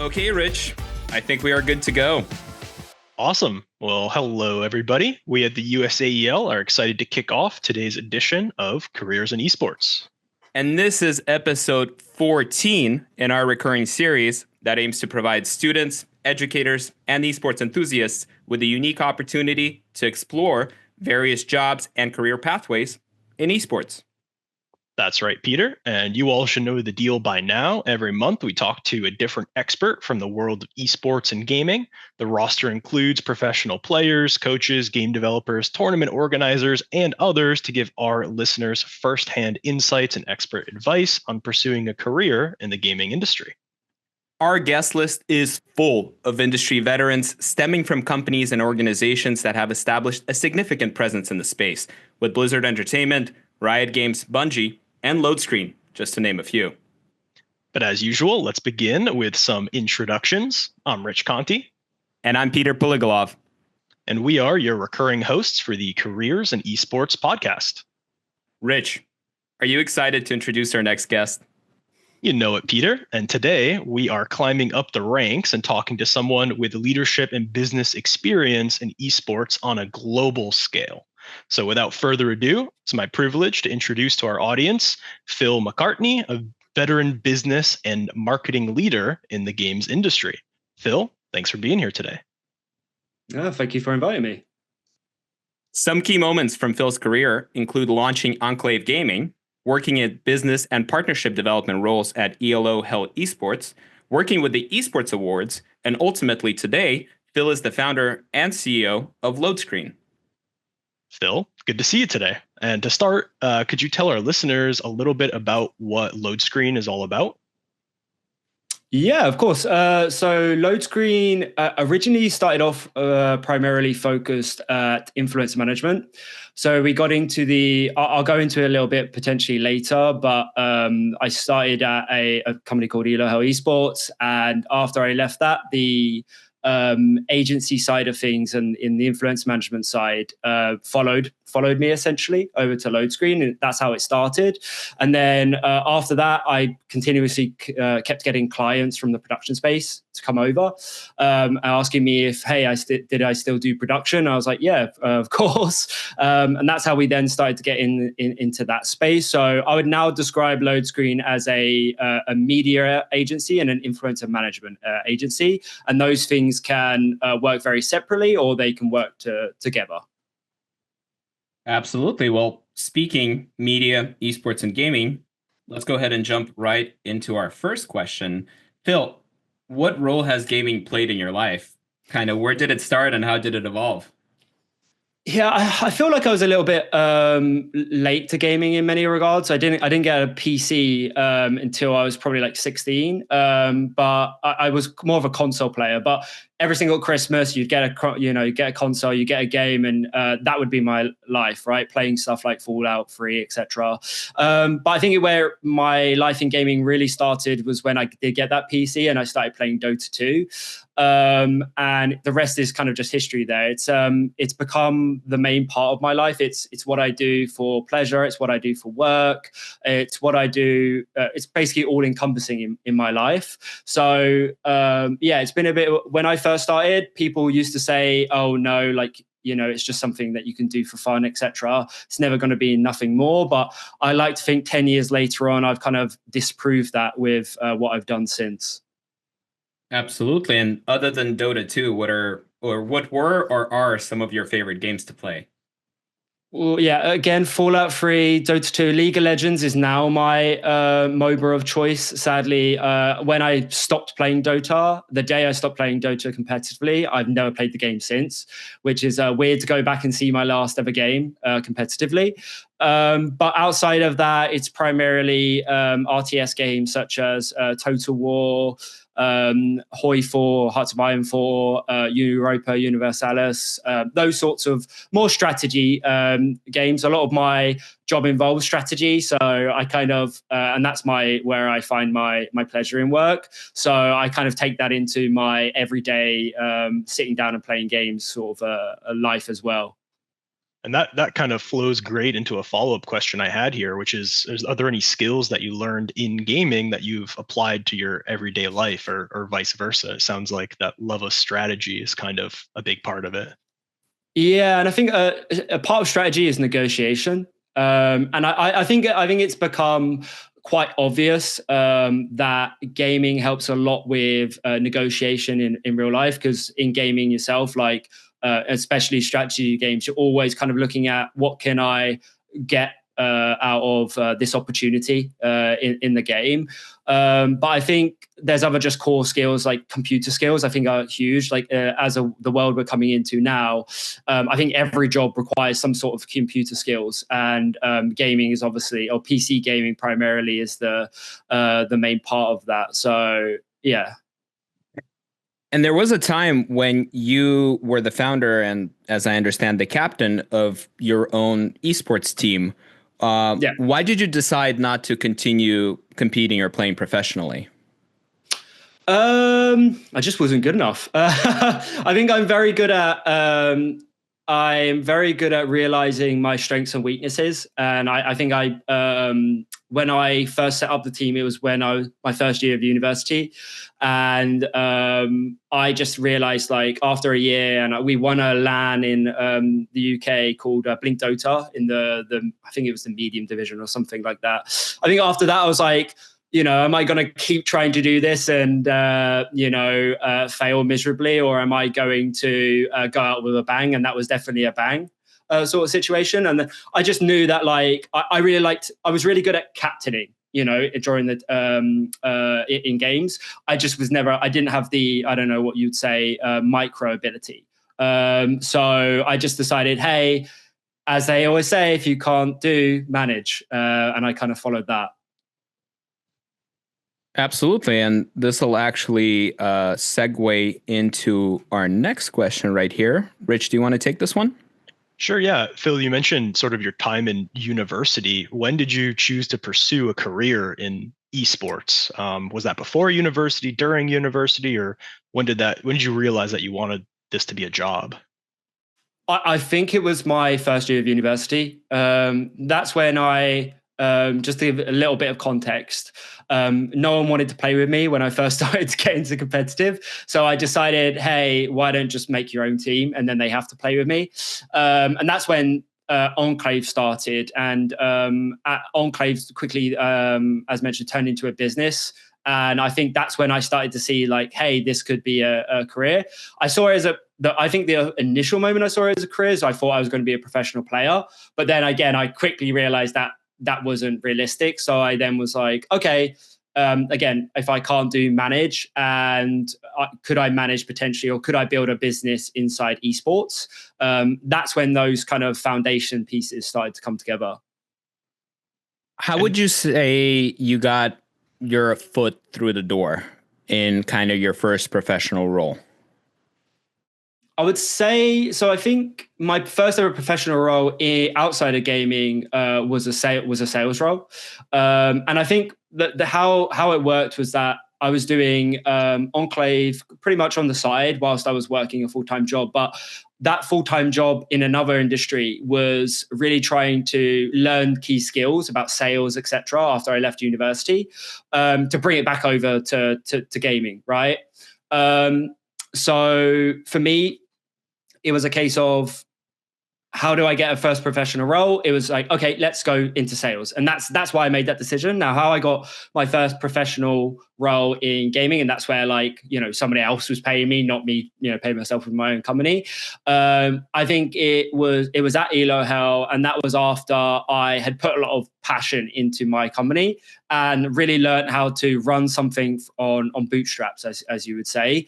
Okay, Rich, I think we are good to go. Awesome. Well, hello, everybody. We at the USAEL are excited to kick off today's edition of Careers in Esports. And this is episode 14 in our recurring series that aims to provide students, educators, and esports enthusiasts with a unique opportunity to explore various jobs and career pathways in esports. That's right, Peter. And you all should know the deal by now. Every month, we talk to a different expert from the world of esports and gaming. The roster includes professional players, coaches, game developers, tournament organizers, and others to give our listeners firsthand insights and expert advice on pursuing a career in the gaming industry. Our guest list is full of industry veterans stemming from companies and organizations that have established a significant presence in the space, with Blizzard Entertainment, Riot Games, Bungie, and Loadscreen, just to name a few. But as usual, let's begin with some introductions. I'm Rich Conti. And I'm Peter Poliglov. And we are your recurring hosts for the Careers in Esports podcast. Rich, are you excited to introduce our next guest? You know it, Peter. And today we are climbing up the ranks and talking to someone with leadership and business experience in esports on a global scale. So without further ado, it's my privilege to introduce to our audience Philip Macartney, a veteran business and marketing leader in the games industry. Phil, thanks for being here today. Thank you for inviting me. Some key moments from Phil's career include launching Enclave Gaming, working in business and partnership development roles at Elo Hell Esports, working with the Esports Awards, and ultimately today, Phil is the founder and CEO of Loadscreen. Phil, good to see you today. And to start, could you tell our listeners a little bit about what Loadscreen is all about? Yeah, of course. So Loadscreen originally started off primarily focused at influencer management. So we got into I'll go into it a little bit potentially later, but I started at a company called Elo Hell Esports. And after I left that, the agency side of things and in the influence management side followed me essentially over to Loadscreen, and that's how it started. And then after that, I continuously kept getting clients from the production space to come over, asking me if, hey, did I still do production? I was like, yeah, of course. And that's how we then started to get into that space. So I would now describe Loadscreen as a media agency and an influencer management agency, and those things can work very separately or they can work together. Absolutely. Well, speaking media, esports, and gaming, let's go ahead and jump right into our first question. Phil, what role has gaming played in your life? Kind of where did it start and how did it evolve? Yeah, I feel like I was a little bit late to gaming in many regards. I didn't get a PC until I was probably like 16. But I was more of a console player. But every single Christmas, you'd get a console, you get a game, and that would be my life, right? Playing stuff like Fallout 3, etc. But I think where my life in gaming really started was when I did get that PC and I started playing Dota 2. And the rest is kind of just history there. It's become the main part of my life. It's what I do for pleasure. It's what I do for work. It's what I do. It's basically all encompassing in my life. So yeah, it's been a bit. When I first started, people used to say, "Oh no, like." It's just something that you can do for fun, etc. It's never going to be nothing more. But I like to think 10 years later on, I've kind of disproved that with what I've done since. Absolutely. And other than Dota 2, what were or are some of your favorite games to play? Well, yeah, again, Fallout 3, Dota 2, League of Legends is now my MOBA of choice. Sadly, when I stopped playing Dota, the day I stopped playing Dota competitively, I've never played the game since, which is weird to go back and see my last ever game competitively. But outside of that, it's primarily RTS games such as Total War, Hoi 4, Hearts of Iron 4, Europa Universalis, those sorts of more strategy games. A lot of my job involves strategy, so I kind of and that's where I find my pleasure in work. So I kind of take that into my everyday sitting down and playing games sort of a life as well. And that kind of flows great into a follow-up question I had here, which is are there any skills that you learned in gaming that you've applied to your everyday life or vice versa? It sounds like that love of strategy is kind of a big part of it. Yeah, and I think a part of strategy is negotiation, and I think it's become quite obvious that gaming helps a lot with negotiation in real life, because in gaming yourself, like especially strategy games, you're always kind of looking at what can I get out of this opportunity in the game. But I think there's other just core skills like computer skills. I think are huge. Like the world we're coming into now, I think every job requires some sort of computer skills, and gaming is obviously, or PC gaming primarily, is the main part of that. So yeah. And there was a time when you were the founder and, as I understand, the captain of your own esports team. Yeah. Why did you decide not to continue competing or playing professionally? I just wasn't good enough. I think I'm very good at realizing my strengths and weaknesses. And I think when I first set up the team, it was when I was my first year of university. And I just realized, like, after a year, and we won a LAN in the UK called Blink Dota in the I think it was the medium division or something like that. I think after that, I was like, am I going to keep trying to do this and, fail miserably, or am I going to go out with a bang? And that was definitely a bang sort of situation. And I just knew that, like, I was really good at captaining, during the in games. I didn't have the, I don't know what you'd say, micro ability. So I just decided, hey, as they always say, if you can't do, manage. And I kind of followed that. Absolutely. And this will actually segue into our next question right here. Rich, do you want to take this one? Sure, yeah. Phil, you mentioned sort of your time in university. When did you choose to pursue a career in esports? Was that before university, during university, or when did you realize that you wanted this to be a job? I think it was my first year of university. That's when just to give a little bit of context, no one wanted to play with me when I first started to get into competitive. So I decided, hey, why don't just make your own team, and then they have to play with me. And that's when Enclave started. And Enclave quickly, as mentioned, turned into a business. And I think that's when I started to see, like, hey, this could be a career. I saw it as I think the initial moment I saw it as a career is I thought I was going to be a professional player. But then again, I quickly realized that wasn't realistic. So I then was like, okay, again, if I can't manage, and could I manage potentially, or could I build a business inside esports? That's when those kind of foundation pieces started to come together. How would you say you got your foot through the door in kind of your first professional role? I would say so. I think my first ever professional role outside of gaming was a sales role, and I think that how it worked was that I was doing Enclave pretty much on the side whilst I was working a full-time job. But that full-time job in another industry was really trying to learn key skills about sales, etc. After I left university, to bring it back over to gaming, right? So for me, it was a case of, how do I get a first professional role? It was like, okay, let's go into sales. And that's why I made that decision. Now, how I got my first professional role in gaming, and that's where, like, somebody else was paying me, not me, paying myself with my own company. I think it was at Elo Hell, and that was after I had put a lot of passion into my company and really learned how to run something on bootstraps, as you would say.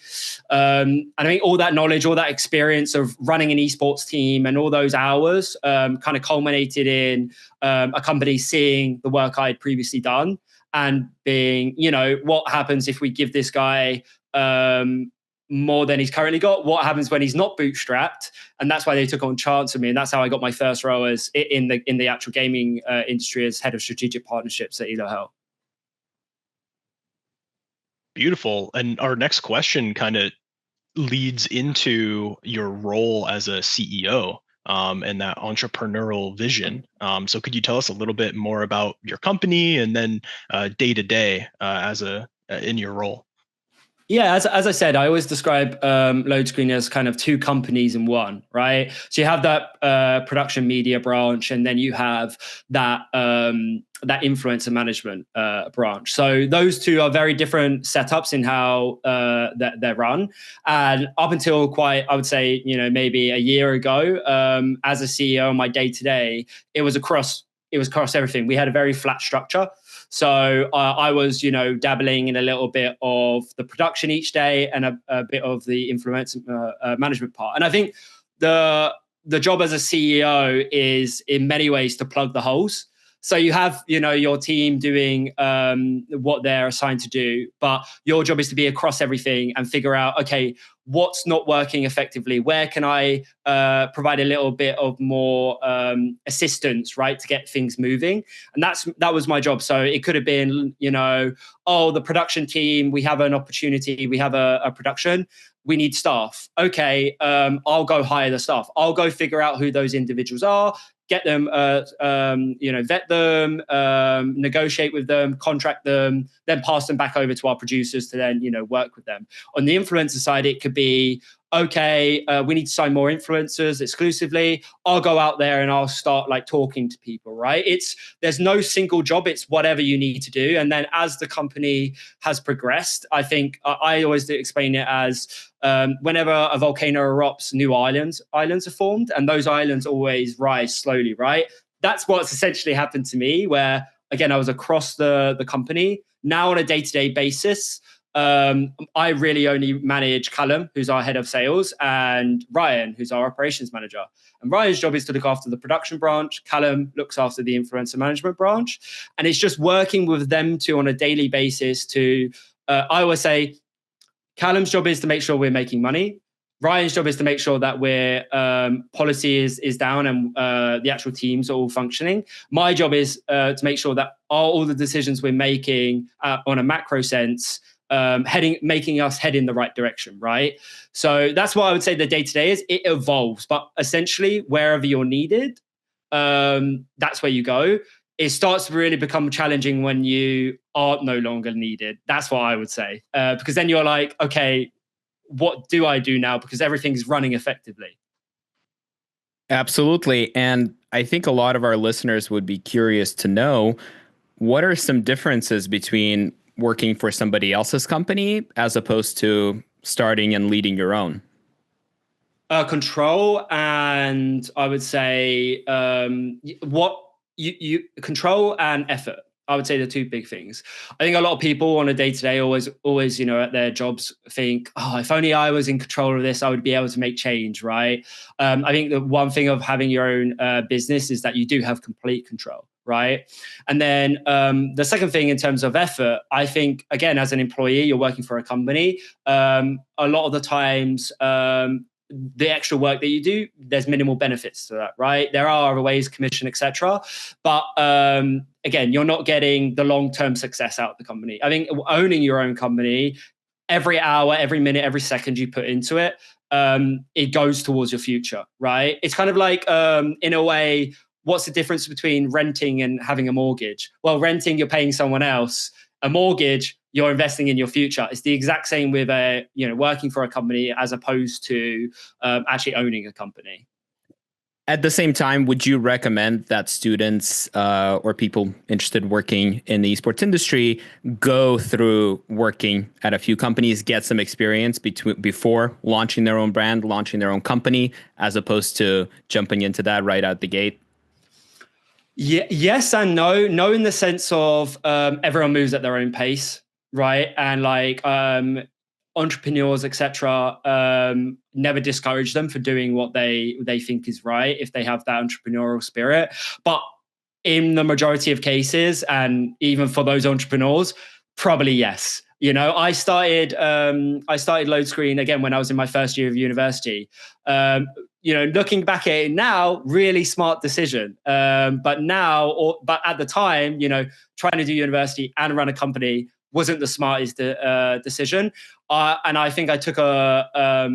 And I think all that knowledge, all that experience of running an esports team and all those hours kind of culminated in a company seeing the work I had previously done and being, what happens if we give this guy more than he's currently got? What happens when he's not bootstrapped? And that's why they took on chance of me. And that's how I got my first role as in the actual gaming industry as head of strategic partnerships at Elo Hell. Beautiful. And our next question kind of leads into your role as a CEO. and that entrepreneurial vision. So could you tell us a little bit more about your company and then day to day in your role? Yeah, as I said, I always describe Loadscreen as kind of two companies in one, right? So you have that production media branch, and then you have that that influencer management branch. So those two are very different setups in how they're run. And up until quite, I would say, maybe a year ago, as a CEO, my day to day, it was across everything. We had a very flat structure. So I was, dabbling in a little bit of the production each day and a bit of the influence management part. And I think the job as a CEO is in many ways to plug the holes. So you have, your team doing what they're assigned to do, but your job is to be across everything and figure out, okay, what's not working effectively? Where can I provide a little bit of more assistance, right, to get things moving? And that was my job. So it could have been, the production team, we have an opportunity, we have a production, we need staff. Okay, I'll go hire the staff. I'll go figure out who those individuals are, get them, vet them, negotiate with them, contract them, then pass them back over to our producers to then, work with them. On the influencer side, it could be, okay, we need to sign more influencers exclusively. I'll go out there and I'll start talking to people, right? There's no single job. It's whatever you need to do. And then as the company has progressed, I think I always explain it as whenever a volcano erupts, new islands are formed, and those islands always rise slowly, right? That's what's essentially happened to me, where, again, I was across the company. Now on a day-to-day basis, I really only manage Callum, who's our head of sales, and Ryan, who's our operations manager. And Ryan's job is to look after the production branch. Callum looks after the influencer management branch. And it's just working with them two on a daily basis to, I always say, Callum's job is to make sure we're making money. Ryan's job is to make sure that we're policy is down and the actual teams are all functioning. My job is to make sure that all the decisions we're making on a macro sense making us head in the right direction, right? So that's what I would say the day-to-day is. It evolves, but essentially wherever you're needed, that's where you go. It starts to really become challenging when you are no longer needed. That's what I would say. Because then you're like, okay, what do I do now? Because everything's running effectively. Absolutely. And I think a lot of our listeners would be curious to know, what are some differences between working for somebody else's company as opposed to starting and leading your own? Control, and I would say what you control and effort. I would say the two big things. I think a lot of people on a day-to-day always, at their jobs think, oh, if only I was in control of this, I would be able to make change, right? I think the one thing of having your own business is that you do have complete control, right? And then the second thing in terms of effort, I think, again, as an employee, you're working for a company. A lot of the times, the extra work that you do, there's minimal benefits to that, right? There are other ways, commission, etc. But again, you're not getting the long-term success out of the company. I think owning your own company, every hour, every minute, every second you put into it, it goes towards your future, right? It's kind of like, in a way, what's the difference between renting and having a mortgage? Well, renting, you're paying someone else. A mortgage, you're investing in your future. It's the exact same with working for a company as opposed to actually owning a company. At the same time, would you recommend that students or people interested in working in the esports industry go through working at a few companies, get some experience before launching their own brand, launching their own company, as opposed to jumping into that right out the gate? Yeah, yes and no. No, in the sense of everyone moves at their own pace, right? And entrepreneurs, etc., never discourage them for doing what they think is right if they have that entrepreneurial spirit. But in the majority of cases, and even for those entrepreneurs, probably yes. I started Loadscreen again when I was in my first year of university. Looking back at it now, really smart decision. But at the time, trying to do university and run a company wasn't the smartest decision. And I think I took a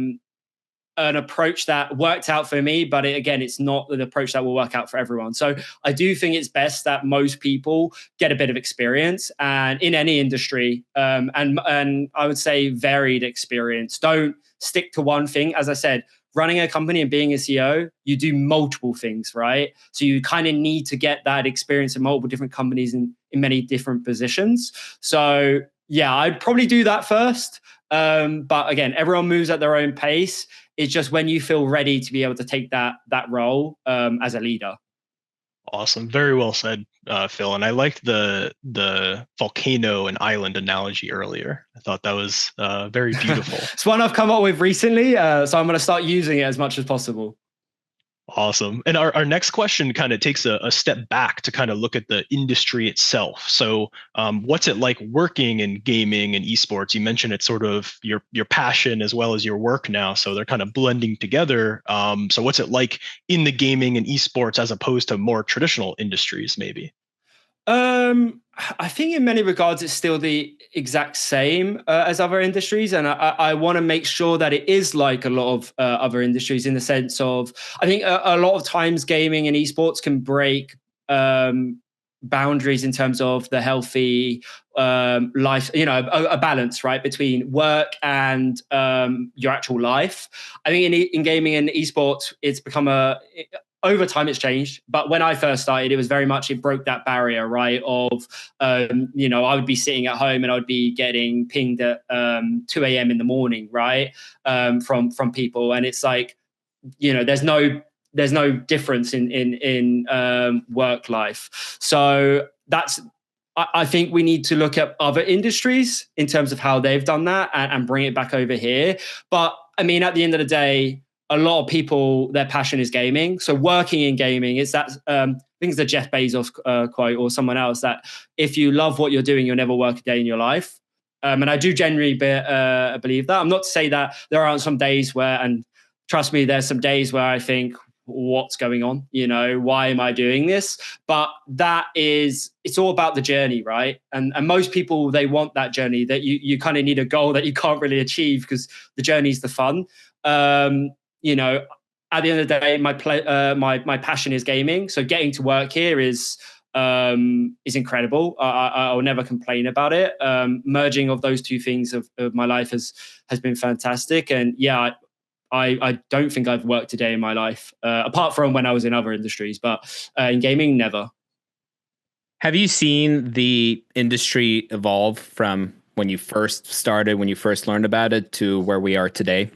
an approach that worked out for me, but it's not the approach that will work out for everyone. So I do think it's best that most people get a bit of experience, and in any industry, and I would say varied experience. Don't stick to one thing. As I said, running a company and being a CEO, you do multiple things, right? So you kind of need to get that experience in multiple different companies in many different positions. So yeah, I'd probably do that first. But again, everyone moves at their own pace. It's just when you feel ready to be able to take that role as a leader. Awesome. Very well said, Phil. And I liked the volcano and island analogy earlier. I thought that was very beautiful. It's one I've come up with recently, so I'm going to start using it as much as possible. Awesome. And our next question kind of takes a step back to kind of look at the industry itself. So what's it like working in gaming and esports? You mentioned it's sort of your passion as well as your work now. So they're kind of blending together. So what's it like in the gaming and esports as opposed to more traditional industries, maybe? I think in many regards, it's still the exact same as other industries. And I want to make sure that it is like a lot of other industries in the sense of, I think a lot of times gaming and esports can break boundaries in terms of the healthy life, a balance, right, between work and your actual life. I think in gaming and esports, it's become over time it's changed, but when I first started, it was very much, it broke that barrier, right? Of, I would be sitting at home and I would be getting pinged at 2 a.m. in the morning, right? From people. And it's like, there's no difference in work life. So I think we need to look at other industries in terms of how they've done that and bring it back over here. But I mean, at the end of the day, a lot of people, their passion is gaming. So working in gaming, it's that, I think it's the Jeff Bezos quote or someone else, that if you love what you're doing, you'll never work a day in your life. And I do genuinely believe that. I'm not to say that there aren't some days where, and trust me, there's some days where I think, what's going on? Why am I doing this? But it's all about the journey, right? And most people, they want that journey, that you kind of need a goal that you can't really achieve because the journey's the fun. At the end of the day, my passion is gaming. So getting to work here is incredible. I'll never complain about it. Merging of those two things of my life has been fantastic. And yeah, I don't think I've worked a day in my life, apart from when I was in other industries, but in gaming, never. Have you seen the industry evolve from when you first started, when you first learned about it, to where we are today?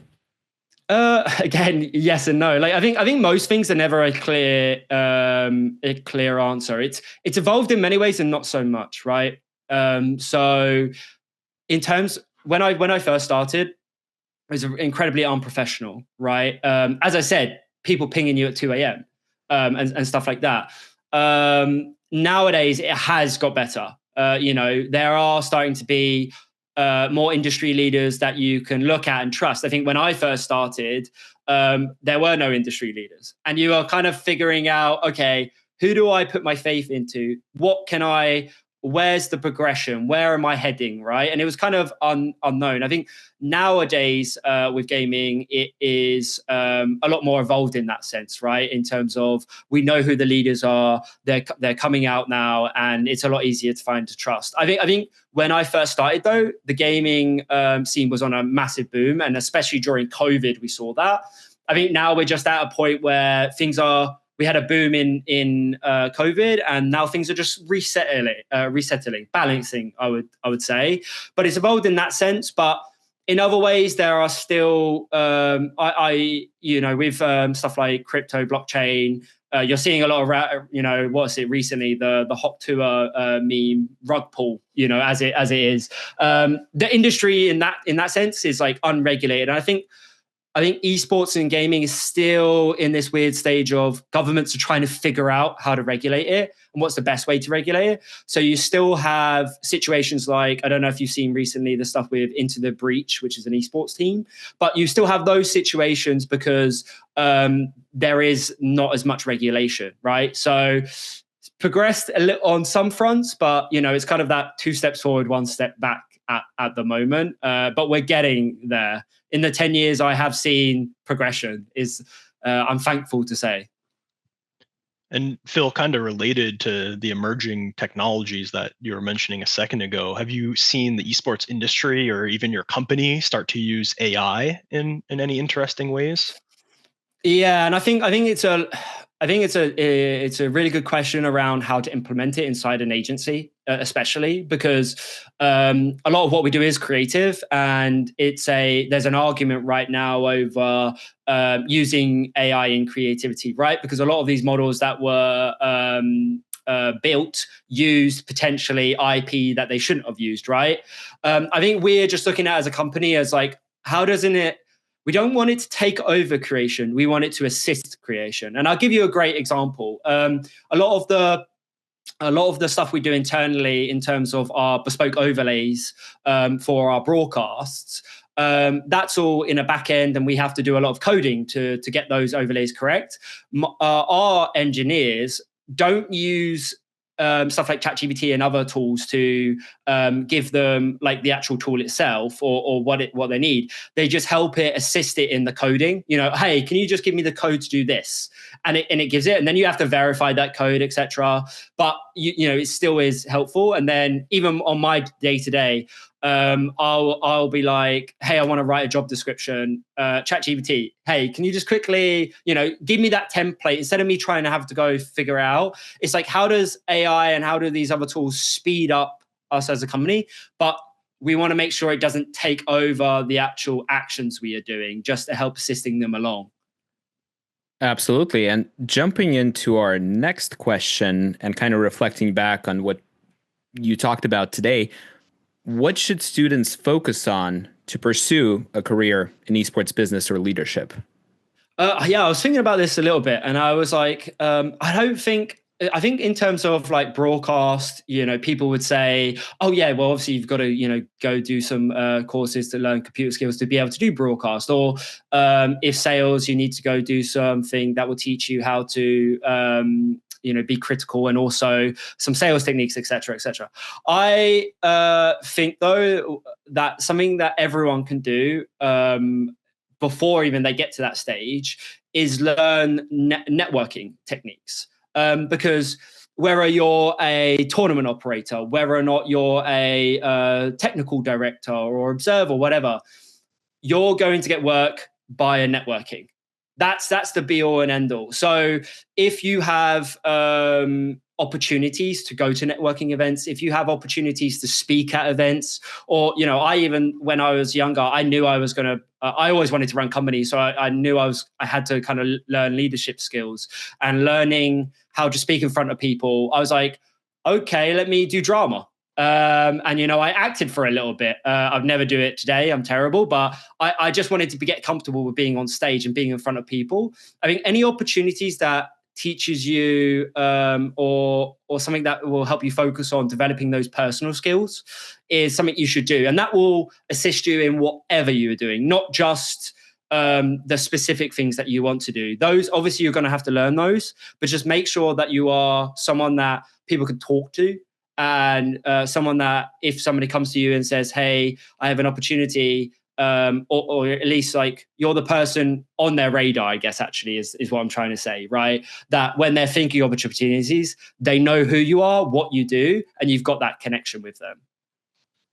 Again, yes and no. Like I think most things are never a clear answer. It's evolved in many ways and not so much, right? So in terms, when I first started, it was incredibly unprofessional, right? As I said, people pinging you at 2 a.m. And stuff like that. Nowadays, it has got better. There are starting to be more industry leaders that you can look at and trust. I think when I first started, there were no industry leaders, and you are kind of figuring out, okay, who do I put my faith into? Where's the progression? Where am I heading? Right. And it was kind of unknown. I think nowadays with gaming, it is a lot more evolved in that sense, right? In terms of, we know who the leaders are, they're coming out now, and it's a lot easier to find to trust. I think when I first started, though, the gaming scene was on a massive boom, and especially during COVID, we saw that. I think now we're just at a point where we had a boom in COVID, and now things are just resettling, balancing, I would say. But it's evolved in that sense. But in other ways, there are still, with stuff like crypto, blockchain, you're seeing a lot of, what's it recently, the Hop Tour meme, rug pull, as it is. The industry in that sense is like unregulated. And I think esports and gaming is still in this weird stage of governments are trying to figure out how to regulate it and what's the best way to regulate it. So you still have situations like, I don't know if you've seen recently the stuff with Into the Breach, which is an esports team, but you still have those situations because there is not as much regulation, right? So it's progressed a little on some fronts, but it's kind of that 2 steps forward, 1 step back at the moment, but we're getting there. In the 10 years, I have seen progression. I'm thankful to say. And Phil, kind of related to the emerging technologies that you were mentioning a second ago, have you seen the esports industry or even your company start to use AI in any interesting ways? Yeah, and I think it's a really good question around how to implement it inside an agency, especially because a lot of what we do is creative, and there's an argument right now over using AI in creativity, right? Because a lot of these models that were built used potentially IP that they shouldn't have used, right? I think we're just looking at it as a company as like, how doesn't it? We don't want it to take over creation. We want it to assist creation. And I'll give you a great example. A lot of the stuff we do internally in terms of our bespoke overlays for our broadcasts, that's all in a back end, and we have to do a lot of coding to get those overlays correct. Our engineers don't use stuff like ChatGPT and other tools to give them like the actual tool itself or what they need. They just help it, assist it in the coding. Hey, can you just give me the code to do this? And it gives it, and then you have to verify that code, etc. But it still is helpful. And then even on my day to day, I'll be like, hey, I want to write a job description. ChatGPT, hey, can you just quickly, give me that template instead of me trying to have to go figure out. It's like, how does AI and how do these other tools speed up us as a company? But we want to make sure it doesn't take over the actual actions we are doing, just to help assisting them along. Absolutely. And jumping into our next question and kind of reflecting back on what you talked about today, what should students focus on to pursue a career in esports business or leadership? I was thinking about this a little bit, and I was like, I think in terms of like broadcast, people would say, oh yeah, well, obviously you've got to, go do some courses to learn computer skills to be able to do broadcast. Or if sales, you need to go do something that will teach you how to, be critical, and also some sales techniques, et cetera, et cetera. I think though that something that everyone can do before even they get to that stage is learn networking techniques. Because whether you're a tournament operator, whether or not you're a technical director or observer, whatever, you're going to get work via networking. That's the be all and end all. So if you have opportunities to go to networking events, if you have opportunities to speak at events, or I even when I was younger, I knew I was going to. I always wanted to run companies, so I knew I had to kind of learn leadership skills and learning how to speak in front of people. I was like, okay, let me do drama. And I acted for a little bit. I'd never do it today. I'm terrible, but I just wanted to get comfortable with being on stage and being in front of people. I think any opportunities that teaches you or something that will help you focus on developing those personal skills is something you should do, and that will assist you in whatever you are doing, not just the specific things that you want to do. Those obviously you're going to have to learn those, but just make sure that you are someone that people can talk to. And someone that if somebody comes to you and says, hey, I have an opportunity, or at least like you're the person on their radar, I guess actually is what I'm trying to say, right? That when they're thinking of opportunities, they know who you are, what you do, and you've got that connection with them.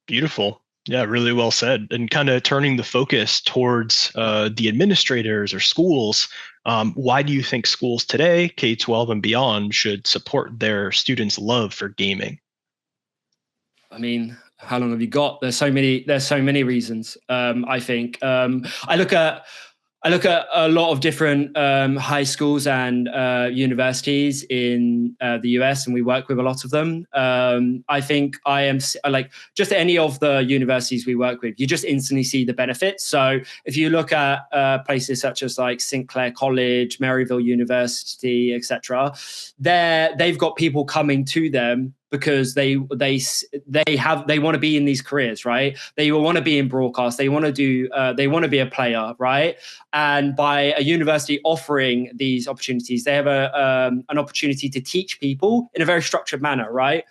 Beautiful. Yeah, really well said. And kind of turning the focus towards the administrators or schools, why do you think schools today, K-12 and beyond, should support their students' love for gaming? I mean, how long have you got? There's so many reasons. I think I look at a lot of different high schools and universities in the US, and we work with a lot of them. I think I am like just any of the universities we work with, you just instantly see the benefits. So if you look at places such as like Sinclair College, Maryville University, etc., they've got people coming to them because they want to be in these careers, right? They want to be in broadcast. They want to be a player, right? And by a university offering these opportunities, they have an opportunity to teach people in a very structured manner, right?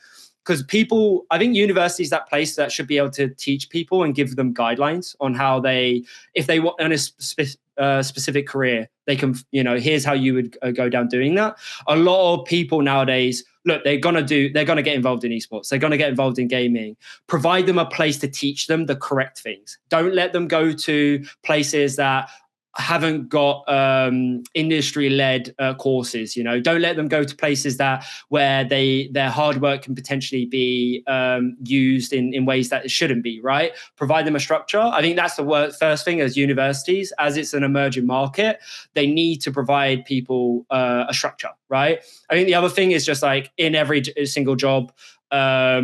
because people, I think university is that place that should be able to teach people and give them guidelines on how they, if they want in a specific career, they can, here's how you would go down doing that. A lot of people nowadays, look, they're going to get involved in esports. They're going to get involved in gaming. Provide them a place to teach them the correct things. Don't let them go to places that haven't got industry-led courses. Don't let them go to places where their hard work can potentially be used in ways that it shouldn't be. Right? Provide them a structure. I think that's the first thing as universities, as it's an emerging market, they need to provide people a structure. Right? I think the other thing is just like in every single job, I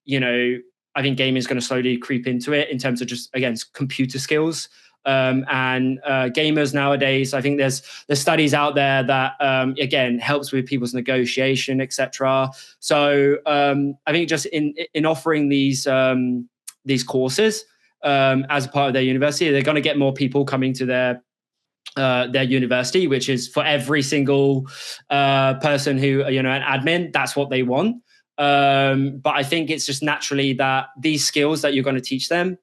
think gaming is going to slowly creep into it in terms of just, again, computer skills. And gamers nowadays, I think there's studies out there that again helps with people's negotiation, etc. So I think just in offering these courses as a part of their university, they're going to get more people coming to their university, which is for every single person who an admin, that's what they want. But I think it's just naturally that these skills that you're going to teach them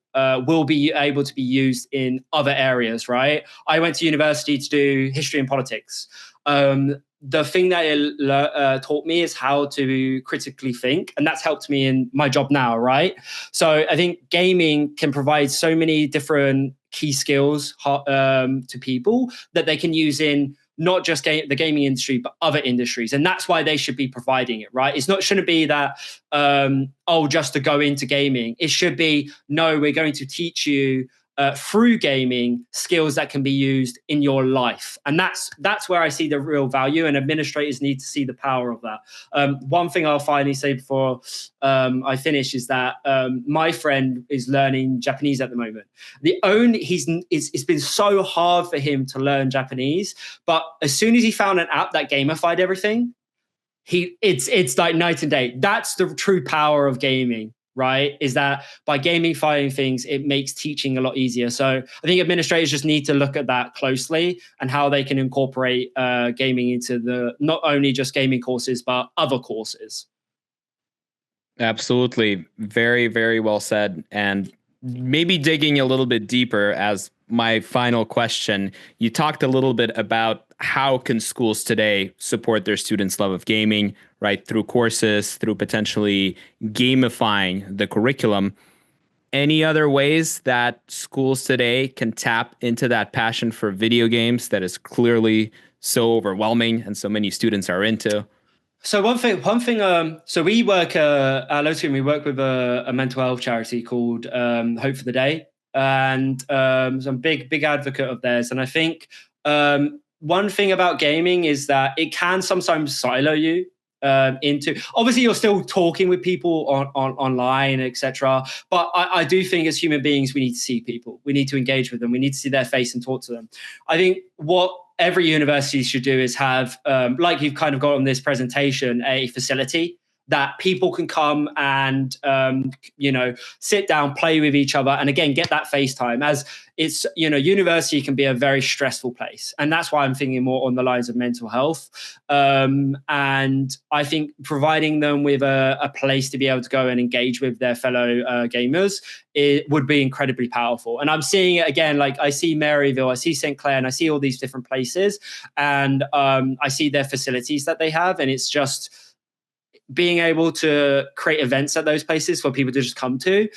will be able to be used in other areas, right? I went to university to do history and politics. The thing that it taught me is how to critically think, and that's helped me in my job now, right? So I think gaming can provide so many different key skills to people that they can use in not just the gaming industry, but other industries. And that's why they should be providing it, right? Shouldn't be that, just to go into gaming. It should be, no, we're going to teach you through gaming skills that can be used in your life. And that's where I see the real value, and administrators need to see the power of that. One thing I'll finally say before I finish is that my friend is learning Japanese at the moment. It's been so hard for him to learn Japanese, but as soon as he found an app that gamified everything, it's like night and day. That's the true power of gaming. Right, is that by gamifying things, it makes teaching a lot easier. So I think administrators just need to look at that closely and how they can incorporate gaming into not only just gaming courses, but other courses. Absolutely. Very, very well said. And maybe digging a little bit deeper as my final question, you talked a little bit about how can schools today support their students' love of gaming, right? Through courses, through potentially gamifying the curriculum. Any other ways that schools today can tap into that passion for video games that is clearly so overwhelming and so many students are into? So one thing. So we work at Loadscreen. We work with a mental health charity called Hope for the Day, and so I'm a big advocate of theirs. And I think one thing about gaming is that it can sometimes silo you into. Obviously, you're still talking with people online, etc. But I do think as human beings, we need to see people. We need to engage with them. We need to see their face and talk to them. I think what every university should do is have, like you've kind of got on this presentation, a facility that people can come and, sit down, play with each other. And again, get that face time, as it's, university can be a very stressful place. And that's why I'm thinking more on the lines of mental health. And I think providing them with a place to be able to go and engage with their fellow gamers, it would be incredibly powerful. And I'm seeing it again, like I see Maryville, I see St. Clair, and I see all these different places. And I see their facilities that they have. And it's just being able to create events at those places for people to just come to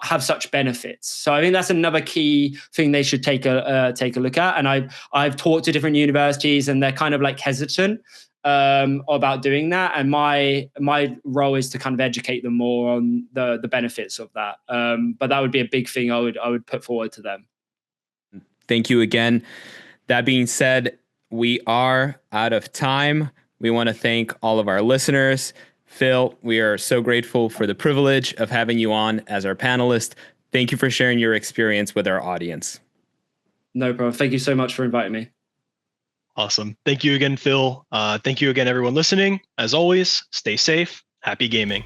have such benefits. So I think that's another key thing they should take a look at. And I've talked to different universities, and they're kind of like hesitant about doing that. And my role is to kind of educate them more on the benefits of that. But that would be a big thing I would put forward to them. Thank you again. That being said, we are out of time. We want to thank all of our listeners. Phil, we are so grateful for the privilege of having you on as our panelist. Thank you for sharing your experience with our audience. No problem. Thank you so much for inviting me. Awesome. Thank you again, Phil. Thank you again, everyone listening. As always, stay safe. Happy gaming.